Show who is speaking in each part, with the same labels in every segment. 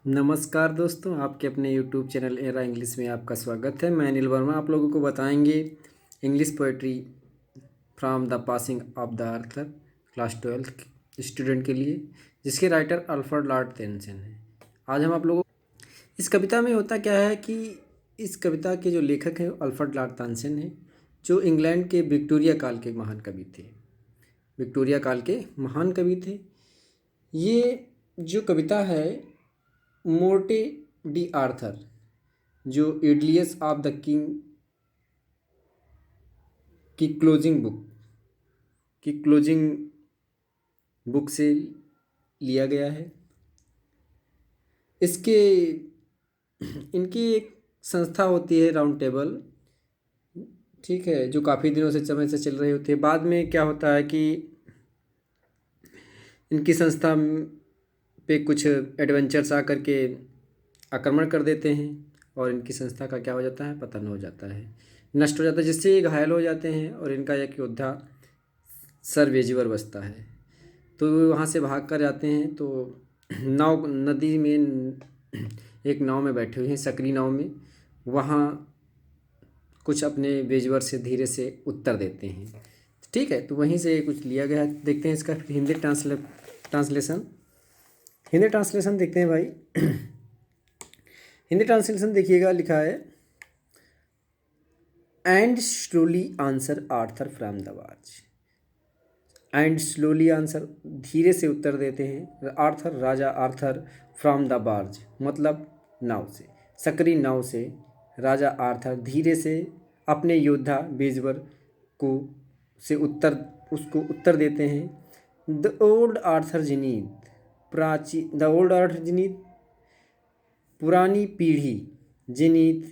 Speaker 1: नमस्कार दोस्तों, आपके अपने यूट्यूब चैनल एरा इंग्लिश में आपका स्वागत है। मैं अनिल वर्मा आप लोगों को बताएंगे English poetry from the passing of the Arthur class 12 student के लिए, जिसके राइटर अल्फ्रेड लॉर्ड टेनिसन हैं। आज हम आप लोगों इस कविता में होता क्या है कि इस कविता के जो लेखक हैं अल्फ्रेड लॉर्ड टेनिसन हैं, जो इंग्लैंड के विक्टोरिया काल के महान कवि थे। विक्टोरिया काल के महान कवि थे। ये जो कविता है मोर्टे डी आर्थर, जो इडियस ऑफ द किंग की क्लोजिंग बुक से लिया गया है। इसके इनकी एक संस्था होती है राउंड टेबल, ठीक है, जो काफ़ी दिनों से समय से चल रही होती है। बाद में क्या होता है कि इनकी संस्था पे कुछ एडवेंचर्स आकर के आक्रमण कर देते हैं और इनकी संस्था का क्या हो जाता है, पतन हो जाता है, नष्ट हो जाता है, जिससे ये घायल हो जाते हैं और इनका एक योद्धा सर वेजिवर बचता है। तो वहाँ से भाग कर जाते हैं। तो नाव नदी में एक नाव में बैठे हुए हैं, सकरी नाव में। वहाँ कुछ अपने वेजिवर से धीरे से उत्तर देते हैं, ठीक है। तो वहीं से कुछ लिया गया है। देखते हैं इसका हिंदी ट्रांसलेशन देखते हैं भाई। हिंदी ट्रांसलेशन देखिएगा, लिखा है and slowly answer Arthur from the barge. And slowly answer, धीरे से उत्तर देते हैं Arthur, Raja Arthur, from the barge मतलब नाव से, सकरी नाव से राजा आर्थर धीरे से अपने योद्धा बेजवर को से उसको उत्तर देते हैं। द ओल्ड आर्थर जिनीत पुरानी पीढ़ी, जिनीत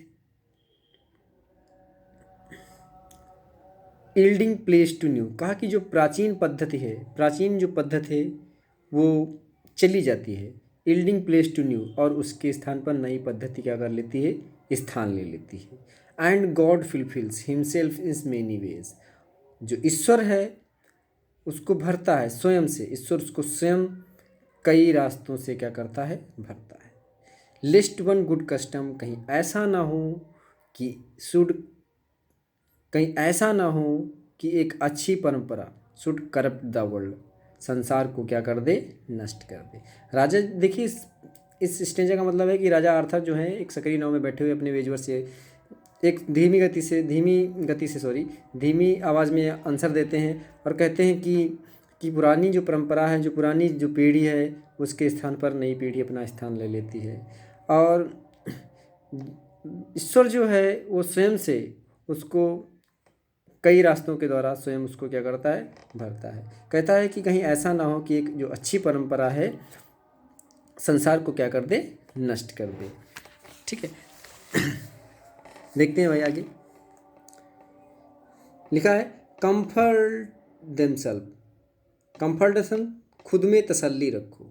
Speaker 1: यील्डिंग प्लेस टू न्यू, कहा कि जो प्राचीन जो पद्धति है वो चली जाती है, यील्डिंग प्लेस टू न्यू, और उसके स्थान पर नई पद्धति क्या कर लेती है, स्थान ले लेती है। And God fulfils himself in many ways, जो ईश्वर है उसको भरता है स्वयं से, ईश्वर उसको स्वयं कई रास्तों से क्या करता है, भरता है। लिस्ट वन गुड कस्टम, कहीं ऐसा ना हो कि एक अच्छी परंपरा शुड करप्ट द वर्ल्ड, संसार को क्या कर दे, नष्ट कर दे। राजा देखिए, इस स्टेंजा का मतलब है कि राजा आर्थर जो है एक सकरी नाव में बैठे हुए अपने वेजवर से एक धीमी आवाज़ में आंसर देते हैं और कहते हैं कि पुरानी जो परंपरा है, जो पुरानी जो पीढ़ी है, उसके स्थान पर नई पीढ़ी अपना स्थान ले लेती है। और ईश्वर जो है वो स्वयं से उसको कई रास्तों के द्वारा स्वयं उसको क्या करता है, भरता है। कहता है कि कहीं ऐसा ना हो कि एक जो अच्छी परंपरा है संसार को क्या कर दे, नष्ट कर दे, ठीक है। देखते हैं भाई आगे लिखा है कंफर्टेशन, खुद में तसल्ली रखो।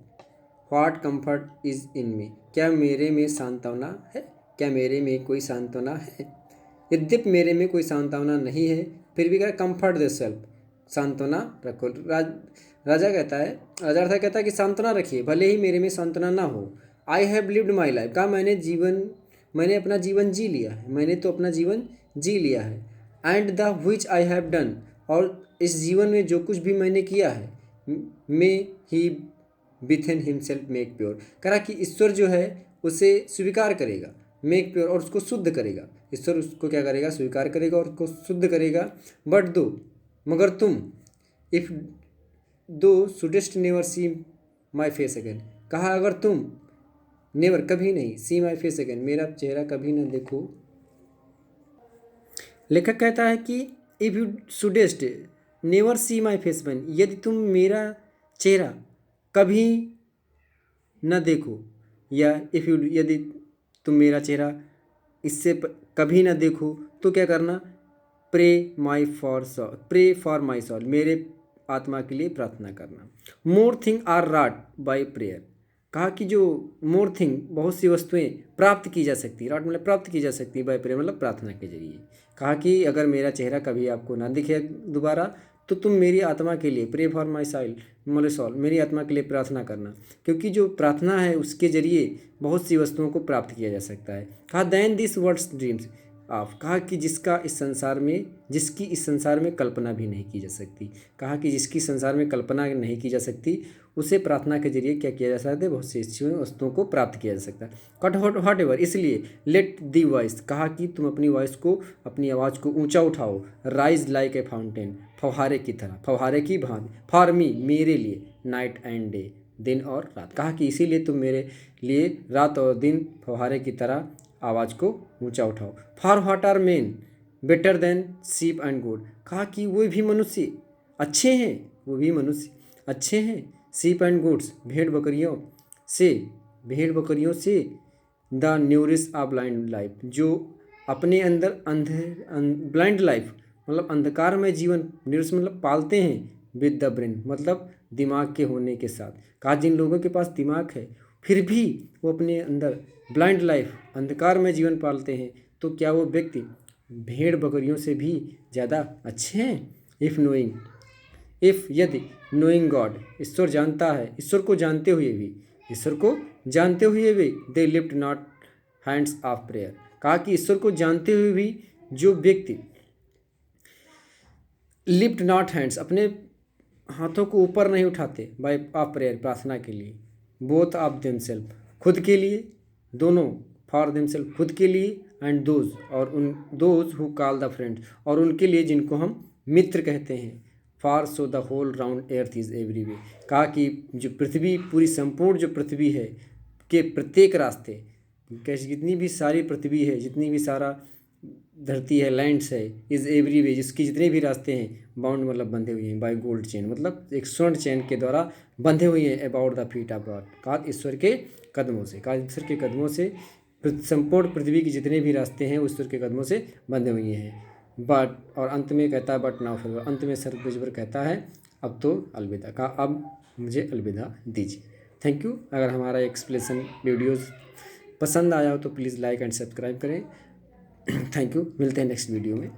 Speaker 1: व्हाट कंफर्ट इज इन मी, क्या मेरे में सांत्वना है, क्या मेरे में कोई सांत्वना है। यद्यपि मेरे में कोई सांत्वना नहीं है, फिर भी क्या, कंफर्ट द सेल्फ, सांत्वना रखो। राजा अर्थर कहता है कि सांत्वना रखिए, भले ही मेरे में सांत्वना ना हो। I have lived my life, कहा मैंने अपना जीवन जी लिया है, मैंने तो अपना जीवन जी लिया है। And the which I have done, और इस जीवन में जो कुछ भी मैंने किया है, मे ही विथिन हिमसेल्फ मेक प्योर, कहा कि ईश्वर जो है उसे स्वीकार करेगा, मेक प्योर, और उसको शुद्ध करेगा। ईश्वर उसको क्या करेगा, स्वीकार करेगा और उसको शुद्ध करेगा। बट मगर तुम if thou shouldst never see my face again, कहा अगर तुम नेवर, कभी नहीं, सी माई फेस अगेन, मेरा चेहरा कभी ना देखो। लेखक कहता है कि if you shouldst never see my face again, यदि तुम मेरा चेहरा कभी न देखो, या यदि तुम मेरा चेहरा इससे कभी ना देखो, तो क्या करना, प्रे फॉर माई सॉल, मेरे आत्मा के लिए प्रार्थना करना। More thing are wrought by prayer, कहा कि जो मोर थिंग, बहुत सी वस्तुएं प्राप्त की जा सकती, राट मतलब प्राप्त की जा सकती, बाय प्रेयर मतलब प्रार्थना के जरिए। कहा कि अगर मेरा चेहरा कभी आपको ना दिखे दोबारा, तो तुम मेरी आत्मा के लिए प्रे फॉर माई सोल मेरी आत्मा के लिए प्रार्थना करना, क्योंकि जो प्रार्थना है उसके जरिए बहुत सी वस्तुओं को प्राप्त किया जा सकता है। कहा then this words dreams of, कहा कि जिसकी इस संसार में कल्पना भी नहीं की जा सकती। कहा कि जिसकी संसार में कल्पना नहीं की जा सकती उसे प्रार्थना के जरिए क्या किया जा सकता है, बहुत सी अच्छी वस्तुओं को प्राप्त किया जा सकता है। कट हॉट एवर, इसलिए लेट दी वॉइस, कहा कि तुम अपनी वॉइस को, अपनी आवाज़ को ऊंचा उठाओ। राइज लाइक ए फाउंटेन, फव्वारे की तरह, फव्वारे की भांति। फॉर मी, मेरे लिए। नाइट एंड डे, दिन और रात, कहा कि इसीलिए तुम मेरे लिए रात और दिन फव्वारे की तरह आवाज़ को ऊंचा उठाओ। For what are men better than sheep and goat, कहा कि वो भी मनुष्य अच्छे हैं, वो भी मनुष्य अच्छे हैं शीप एंड गोट्स, भेड़ बकरियों से the nourish a blind life, जो अपने अंदर ब्लाइंड लाइफ मतलब अंधकार में जीवन, न्यूरिश मतलब पालते हैं, विद द ब्रेन मतलब दिमाग के होने के साथ। कहा जिन लोगों के पास दिमाग है फिर भी वो अपने अंदर ब्लाइंड लाइफ अंधकार में जीवन पालते हैं, तो क्या वो व्यक्ति भेड़ बकरियों से भी ज़्यादा अच्छे हैं। यदि नोइंग गॉड, ईश्वर जानता है, ईश्वर को जानते हुए भी they lift not hands of prayer, कहा कि ईश्वर को जानते हुए भी जो व्यक्ति लिफ्ट नॉट हैंड्स अपने हाथों को ऊपर नहीं उठाते बाय ऑफ प्रेयर प्रार्थना के लिए, बोथ ऑफ देमसेल्फ खुद के लिए, दोनों, फॉर देमसेल्फ खुद के लिए, and those who call the friends और उनके लिए जिनको हम मित्र कहते हैं। For so the whole round earth is every way, कहा कि जो पृथ्वी पूरी संपूर्ण जो पृथ्वी है के प्रत्येक रास्ते, कैसे जितनी भी सारी पृथ्वी है, जितनी भी सारा धरती है, लैंड्स है, इज़ एवरीवे जिसकी जितने भी रास्ते हैं, बाउंड मतलब बंधे हुए हैं, बाय गोल्ड चेन मतलब एक स्वर्ण चैन के द्वारा बंधे हुए हैं, about the feet of God, कहा ईश्वर के कदमों से, कहा ईश्वर के कदमों से संपूर्ण पृथ्वी के जितने भी रास्ते हैं वो ईश्वर के कदमों से बंधे हुए हैं। बट, और अंत में कहता है बट नाउ फॉरएवर, अंत में सरदुजबर कहता है अब तो अलविदा, कहा अब मुझे अलविदा दीजिए। Thank you. अगर हमारा एक्सप्लेनेशन वीडियोज़ पसंद आया हो तो प्लीज़ लाइक एंड सब्सक्राइब करें। थैंक यू, मिलते हैं नेक्स्ट वीडियो में।